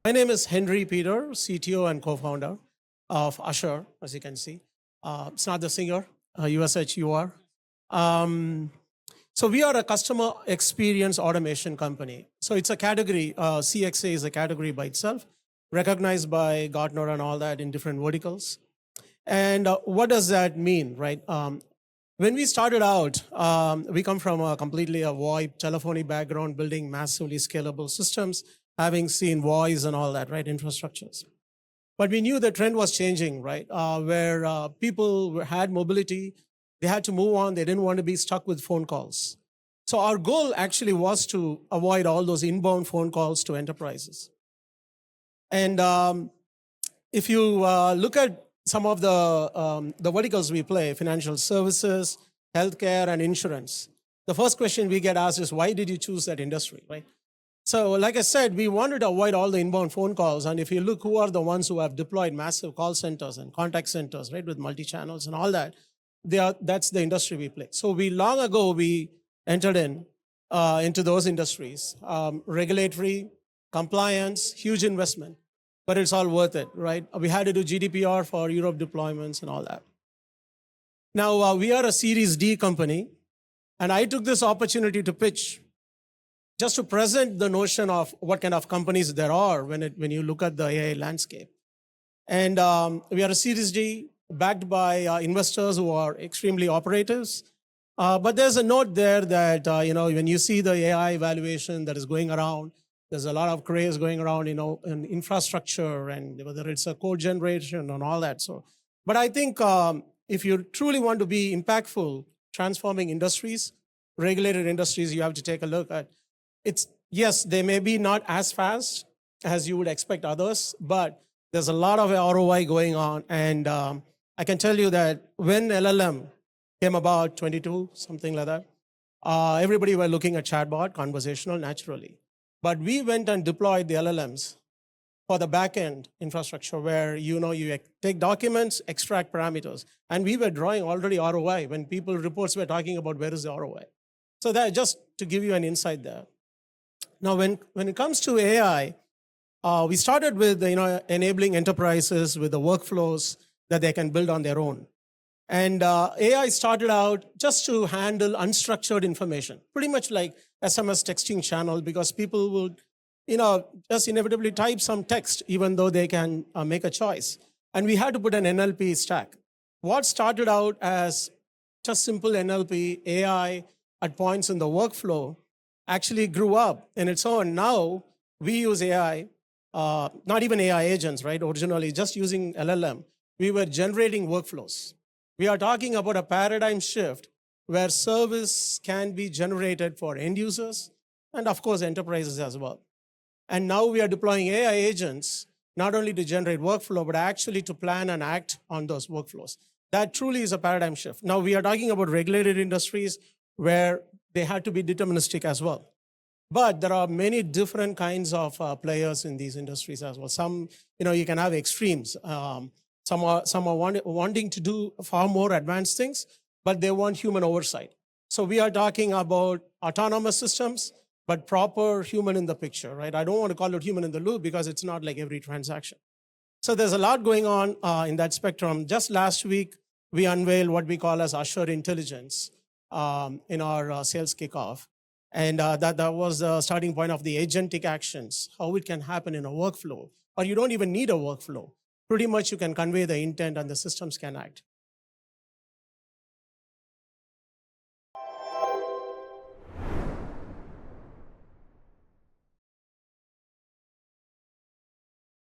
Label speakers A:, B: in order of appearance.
A: My name is Henry Peter, CTO and co-founder of Ushur, as you can see. It's not the singer, USHUR. So we are a customer experience automation company. So it's a category, CXA is a category by itself, recognized by Gartner and all that in different verticals. And what does that mean, right? When we started out, we come from a completely VoIP telephony background, building massively scalable systems, having seen voice and all that, right, infrastructures. But we knew the trend was changing, right, where people had mobility, they had to move on, they didn't want to be stuck with phone calls. So our goal actually was to avoid all those inbound phone calls to enterprises. And if you look at some of the verticals we play, financial services, healthcare, and insurance, the first question we get asked is, why did you choose that industry, right? So like I said, we wanted to avoid all the inbound phone calls. And if you look who are the ones who have deployed massive call centers and contact centers, right, with multi-channels and all that, that's the industry we play. So long ago, we entered into those industries, regulatory, compliance, huge investment, but it's all worth it, right? We had to do GDPR for Europe deployments and all that. Now, we are a Series D company, and I took this opportunity to pitch just to present the notion of what kind of companies there are when you look at the AI landscape. And we are a Series D backed by investors who are extremely operatives. But there's a note there that, when you see the AI evaluation that is going around, there's a lot of craze going around, in infrastructure and whether it's a code generation and all that. So, but I think if you truly want to be impactful, transforming industries, regulated industries, you have to take a look at yes, they may be not as fast as you would expect others, but there's a lot of ROI going on. And I can tell you that when LLM came about, 22, something like that, everybody were looking at chatbot, conversational, naturally. But we went and deployed the LLMs for the backend infrastructure where, you take documents, extract parameters. And we were drawing already ROI when reports were talking about where is the ROI. So that just to give you an insight there. Now, when it comes to AI, we started with enabling enterprises with the workflows that they can build on their own. And AI started out just to handle unstructured information, pretty much like SMS texting channel, because people would just inevitably type some text, even though they can make a choice. And we had to put an NLP stack. What started out as just simple NLP, AI at points in the workflow, actually grew up in its own. Now we use AI, not even AI agents, right? Originally, just using LLM, we were generating workflows. We are talking about a paradigm shift where service can be generated for end users and, of course, enterprises as well. And now we are deploying AI agents, not only to generate workflow, but actually to plan and act on those workflows. That truly is a paradigm shift. Now we are talking about regulated industries where they had to be deterministic as well. But there are many different kinds of players in these industries as well. Some, you can have extremes. Some are wanting to do far more advanced things, but they want human oversight. So we are talking about autonomous systems, but proper human in the picture, right? I don't want to call it human in the loop because it's not like every transaction. So there's a lot going on in that spectrum. Just last week, we unveiled what we call as Ushur Intelligence in our sales kickoff. And that was the starting point of the agentic actions, how it can happen in a workflow, or you don't even need a workflow. Pretty much you can convey the intent and the systems can act.